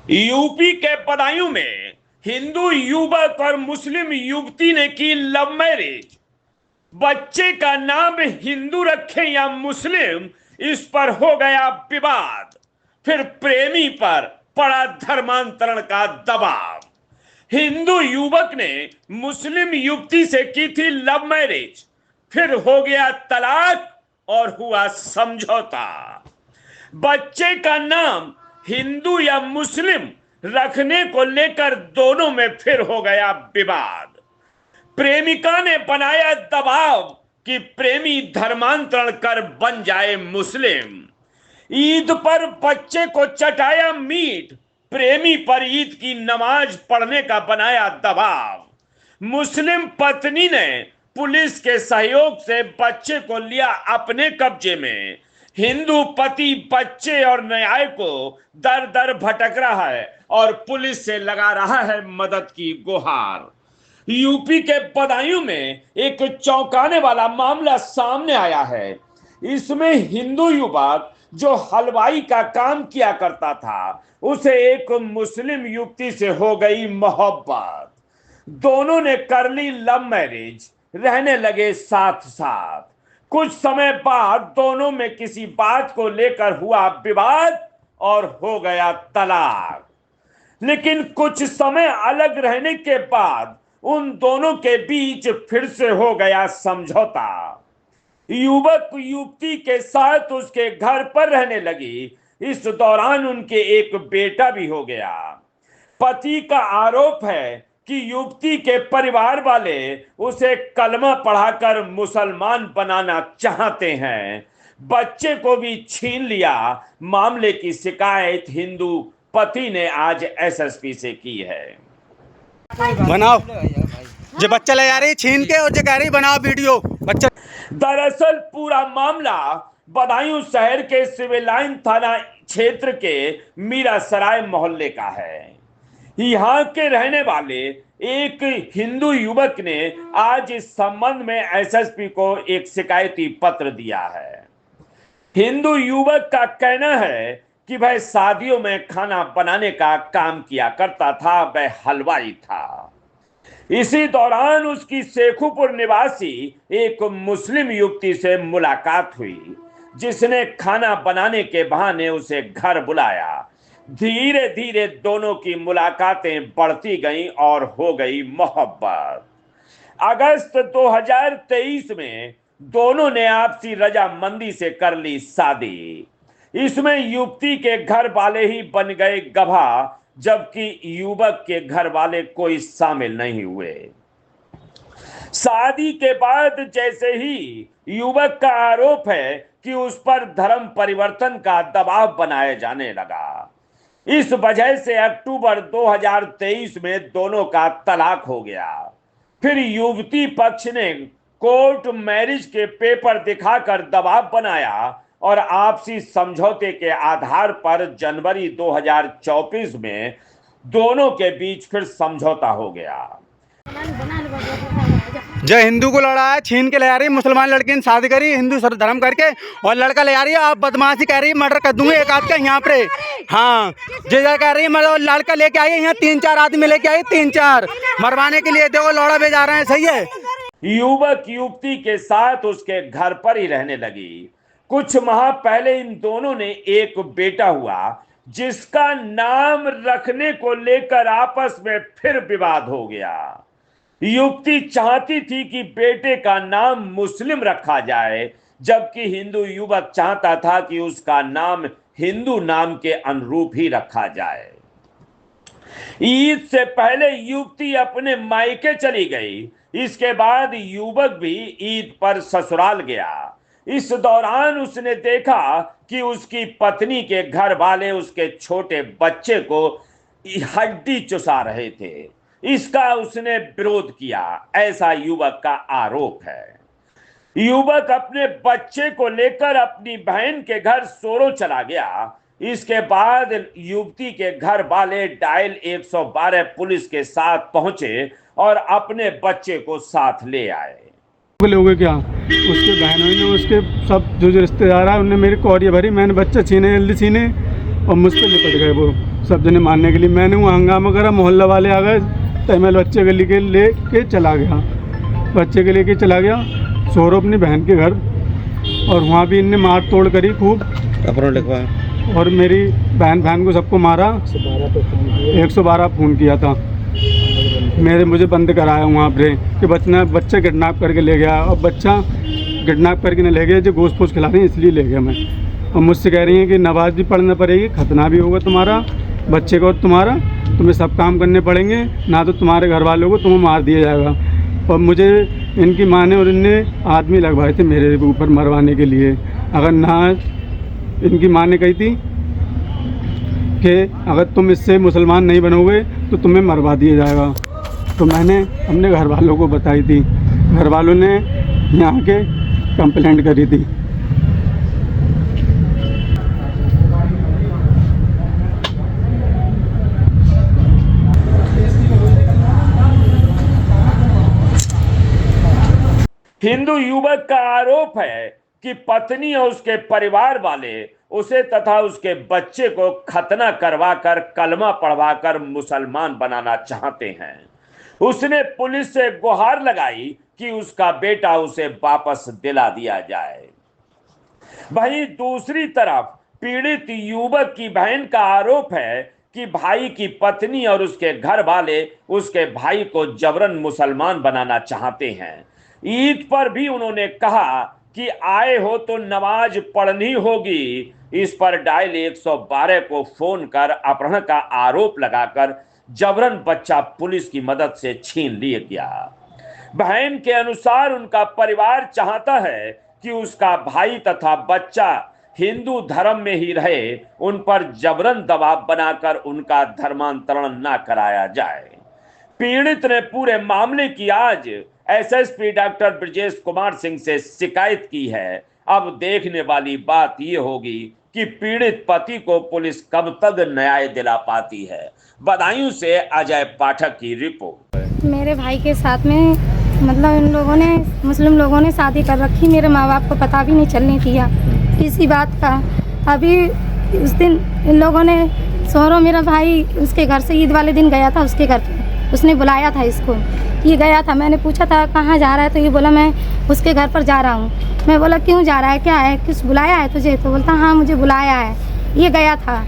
UP के बदायूं में हिंदू युवक और मुस्लिम युवती ने की लव मैरिज। बच्चे का नाम हिंदू रखें या मुस्लिम, इस पर हो गया विवाद। फिर प्रेमी पर पड़ा धर्मांतरण का दबाव। हिंदू युवक ने मुस्लिम युवती से की थी लव मैरिज, फिर हो गया तलाक और हुआ समझौता। बच्चे का नाम हिंदू या मुस्लिम रखने को लेकर दोनों में फिर हो गया विवाद। प्रेमिका ने बनाया दबाव कि प्रेमी धर्मांतरण कर बन जाए मुस्लिम। ईद पर बच्चे को चटाया मीट, प्रेमी पर ईद की नमाज पढ़ने का बनाया दबाव। मुस्लिम पत्नी ने पुलिस के सहयोग से बच्चे को लिया अपने कब्जे में। हिंदू पति बच्चे और न्याय को दर दर भटक रहा है और पुलिस से लगा रहा है मदद की गुहार। यूपी के बदायूं में एक चौंकाने वाला मामला सामने आया है। इसमें हिंदू युवक जो हलवाई का काम किया करता था, उसे एक मुस्लिम युवती से हो गई मोहब्बत। दोनों ने कर ली लव मैरिज, रहने लगे साथ साथ। कुछ समय बाद दोनों में किसी बात को लेकर हुआ विवाद और हो गया तलाक। लेकिन कुछ समय अलग रहने के बाद उन दोनों के बीच फिर से हो गया समझौता। युवक युवती के साथ उसके घर पर रहने लगी। इस दौरान उनके एक बेटा भी हो गया। पति का आरोप है कि युवती के परिवार वाले उसे कलमा पढ़ाकर मुसलमान बनाना चाहते हैं। बच्चे को भी छीन लिया। मामले की शिकायत हिंदू पति ने आज एसएसपी से की है। बनाओ जो बच्चा ले जा रही छीन के और जो कह रही बनाओ वीडियो बच्चा। दरअसल पूरा मामला बदायूं शहर के सिविल लाइन थाना क्षेत्र के मीरा सराय मोहल्ले का है। यहाँ के रहने वाले एक हिंदू युवक ने आज इस संबंध में एसएसपी को एक शिकायती पत्र दिया है। हिंदू युवक का कहना है कि वह शादियों में खाना बनाने का काम किया करता था, वह हलवाई था। इसी दौरान उसकी शेखुपुर निवासी एक मुस्लिम युवती से मुलाकात हुई, जिसने खाना बनाने के बहाने उसे घर बुलाया। धीरे धीरे दोनों की मुलाकातें बढ़ती गईं और हो गई मोहब्बत। अगस्त 2023 में दोनों ने आपसी रजामंदी से कर ली शादी। इसमें युवती के घर वाले ही बन गए गवाह, जबकि युवक के घर वाले कोई शामिल नहीं हुए। शादी के बाद जैसे ही युवक का आरोप है कि उस पर धर्म परिवर्तन का दबाव बनाया जाने लगा। इस वजह से अक्टूबर 2023 में दोनों का तलाक हो गया। फिर युवती पक्ष ने कोर्ट मैरिज के पेपर दिखाकर दबाव बनाया और आपसी समझौते के आधार पर जनवरी 2024 में दोनों के बीच फिर समझौता हो गया। जो हिंदू को लड़ा है छीन के ले जा रही मुसलमान लड़की ने शादी करी हिंदू धर्म करके और लड़का ले जा रही है। आप बदमाशी कह रही है मर्डर कर दूंगी एक आध का यहाँ पे। हाँ जो कह रही है मतलब लड़का लेके आई यहाँ 3-4 आदमी लेके आई 3-4 मरवाने के लिए। देखो लौड़ा भेजा रहे हैं। सही है। युवक युवती के साथ उसके घर पर ही रहने लगी। कुछ माह पहले इन दोनों ने एक बेटा हुआ, जिसका नाम रखने को लेकर आपस में फिर विवाद हो गया। युवती चाहती थी कि बेटे का नाम मुस्लिम रखा जाए, जबकि हिंदू युवक चाहता था कि उसका नाम हिंदू नाम के अनुरूप ही रखा जाए। ईद से पहले युवती अपने मायके चली गई। इसके बाद युवक भी ईद पर ससुराल गया। इस दौरान उसने देखा कि उसकी पत्नी के घर वाले उसके छोटे बच्चे को हड्डी चुसा रहे थे। इसका उसने विरोध किया, ऐसा युवक का आरोप है। युवक अपने बच्चे को लेकर अपनी बहन के घर सोरो चला गया। इसके बाद युवती के घर वाले डायल 112 पुलिस के साथ पहुंचे और अपने बच्चे को साथ ले आए। लोगे क्या उसके बहनों ने उसके सब जो रिश्तेदार है उन्होंने मेरी कौड़ियाँ भरी। मैंने बच्चे छीने जल्दी छीने और मुझ पर लिपट गए वो। सब जने मारने के लिए। मैंने वहाँ हंगामा करा, मोहल्ला वाले आ गए, तो मैं बच्चे के लेके चला गया। बच्चे के लेके चला गया सौरभ अपनी बहन के घर, और वहाँ भी इनने मार तोड़ करी खूब, और मेरी बहन को सबको मारा। 112 फ़ोन किया था, मुझे बंद कराया वहाँ पे कि बच्चा किडनैप करके ले गया, और बच्चा किडनैप करके नहीं ले गया, जो गोश्त पोश खिला रही है इसलिए ले गया मैं। और मुझसे कह रही हैं कि नमाज भी पढ़ना पड़ेगी, खतना भी होगा तुम्हारा, बच्चे को तुम्हारा, तुम्हें सब काम करने पड़ेंगे, ना तो तुम्हारे घर वालों को तुम्हें मार दिया जाएगा। और मुझे इनकी माँ ने और इनने आदमी लगवाए थे मेरे ऊपर मरवाने के लिए। अगर ना इनकी माँ ने कही थी कि अगर तुम इससे मुसलमान नहीं बनोगे तो तुम्हें मरवा दिया जाएगा, तो मैंने अपने घर वालों को बताई थी। घर वालों ने यहाँ के कंप्लेंट करी थी। हिंदू युवक का आरोप है कि पत्नी और उसके परिवार वाले उसे तथा उसके बच्चे को खतना करवाकर कलमा पढ़वाकर मुसलमान बनाना चाहते हैं। उसने पुलिस से गुहार लगाई कि उसका बेटा उसे वापस दिला दिया जाए। वहीं दूसरी तरफ पीड़ित युवक की बहन का आरोप है कि भाई की पत्नी और उसके घर वाले उसके भाई को जबरन मुसलमान बनाना चाहते हैं। ईद पर भी उन्होंने कहा कि आए हो तो नमाज पढ़नी होगी। इस पर डायल 112 को फोन कर अपहरण का आरोप लगाकर जबरन बच्चा पुलिस की मदद से छीन लिया गया। बहन के अनुसार उनका परिवार चाहता है कि उसका भाई तथा बच्चा हिंदू धर्म में ही रहे, उन पर जबरन दबाव बनाकर उनका धर्मांतरण न कराया जाए। पीड़ित ने पूरे मामले की आज एसएसपी डॉक्टर ब्रजेश कुमार सिंह से शिकायत की है। अब देखने वाली बात यह होगी कि पीड़ित पति को पुलिस कब तक न्याय दिला पाती है। बदायूं से अजय पाठक की रिपोर्ट। मेरे भाई के साथ में मतलब इन लोगों ने, मुस्लिम लोगों ने शादी कर रखी। मेरे माँ बाप को पता भी नहीं चलने दिया किसी बात का। अभी उस दिन इन लोगों ने, सोहरो मेरा भाई उसके घर से ईद वाले दिन गया था, उसके घर पे उसने बुलाया था इसको, ये गया था। मैंने पूछा था कहाँ जा रहा है, तो ये बोला मैं उसके घर पर जा रहा हूँ। मैं बोला क्यों जा रहा है, क्या है, किस बुलाया है तुझे? तो बोलता हाँ मुझे बुलाया है। ये गया था,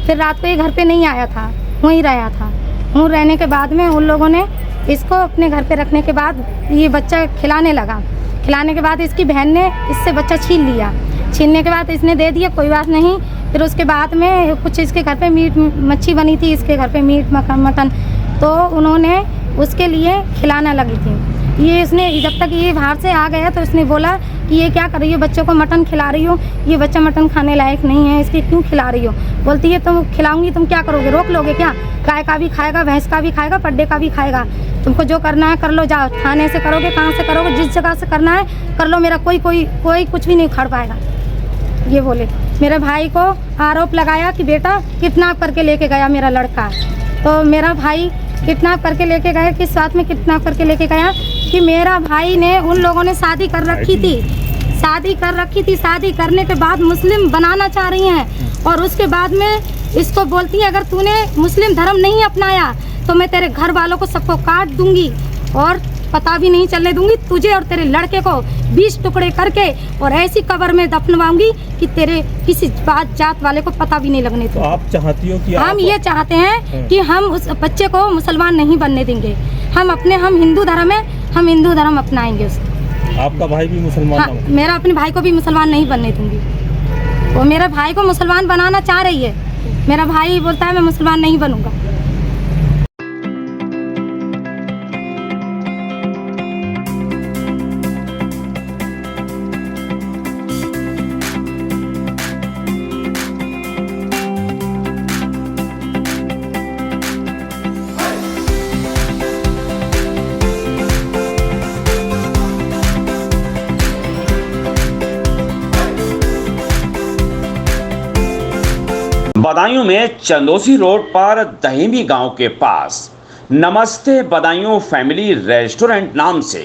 फिर रात को ये घर पे नहीं आया था, वहीं रहा था। वहीं रहने के बाद में उन लोगों ने इसको अपने घर पे रखने के बाद ये बच्चा खिलाने लगा। खिलाने के बाद इसकी बहन ने इससे बच्चा छीन लिया। छीनने के बाद इसने दे दिया, कोई बात नहीं। फिर उसके बाद में कुछ इसके घर पे मीट मच्छी बनी थी, इसके घर पे मीट मटन, तो उन्होंने उसके लिए खिलाना लगी थी। ये इसने जब तक ये बाहर से आ गया तो इसने बोला कि ये क्या कर रही हो, बच्चों को मटन खिला रही हो, ये बच्चा मटन खाने लायक नहीं है, इसके क्यों खिला रही हो? बोलती है तुम खिलाऊंगी, तुम क्या करोगे, रोक लोगे क्या? गाय का भी खाएगा, भैंस का भी खाएगा, पड्डे का भी खाएगा। तुमको जो करना है कर लो, जाओ। थाने से करोगे, कहाँ से करोगे, जिस जगह से करना है कर लो, मेरा कोई कुछ भी नहीं उखाड़ पाएगा। ये बोले। मेरे भाई को आरोप लगाया कि बेटा किडनैप करके लेके गया मेरा लड़का। तो मेरा भाई किडनैप करके लेके गया, किस बात में किडनैप करके लेके गया कि मेरा भाई ने, उन लोगों ने शादी कर रखी थी, शादी करने के बाद मुस्लिम बनाना चाह रही हैं, और उसके बाद में इसको बोलती है अगर तूने मुस्लिम धर्म नहीं अपनाया तो मैं तेरे घर वालों को सबको काट दूंगी और पता भी नहीं चलने दूंगी, तुझे और तेरे लड़के को 20 टुकड़े करके और ऐसी कब्र में दफनवाऊंगी कि तेरे किसी बात जात वाले को पता भी नहीं लगने दूंगी। तो आप चाहती हो कि हम ये चाहते हैं कि हम उस बच्चे को मुसलमान नहीं बनने देंगे। हम हिंदू धर्म है, हम हिंदू धर्म अपनाएंगे उसको। आपका भाई भी मुसलमान? हाँ, मेरा अपने भाई को भी मुसलमान नहीं बनने दूंगी। वो मेरे भाई को मुसलमान बनाना चाह रही है, मेरा भाई बोलता है मैं मुसलमान नहीं बनूंगा। बदायूं में चंदोसी रोड पर दहीमी गांव के पास नमस्ते बदायूं फैमिली रेस्टोरेंट नाम से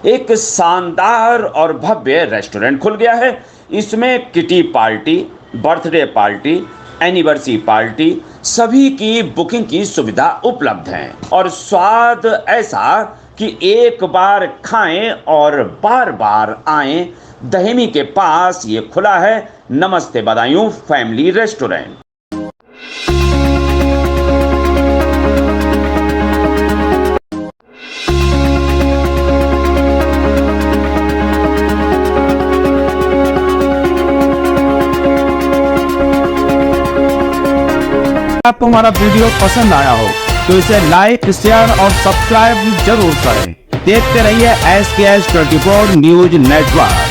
एक शानदार और भव्य रेस्टोरेंट खुल गया है। इसमें kitty party, birthday party, anniversary party, सभी की बुकिंग की सुविधा उपलब्ध है और स्वाद ऐसा कि एक बार खाएं और बार बार आएं। दहेमी के पास ये खुला है नमस्ते बदायूं फैमिली रेस्टोरेंट। आपको हमारा वीडियो पसंद आया हो तो इसे लाइक, शेयर और सब्सक्राइब जरूर करें। देखते रहिए SKS 24 न्यूज नेटवर्क।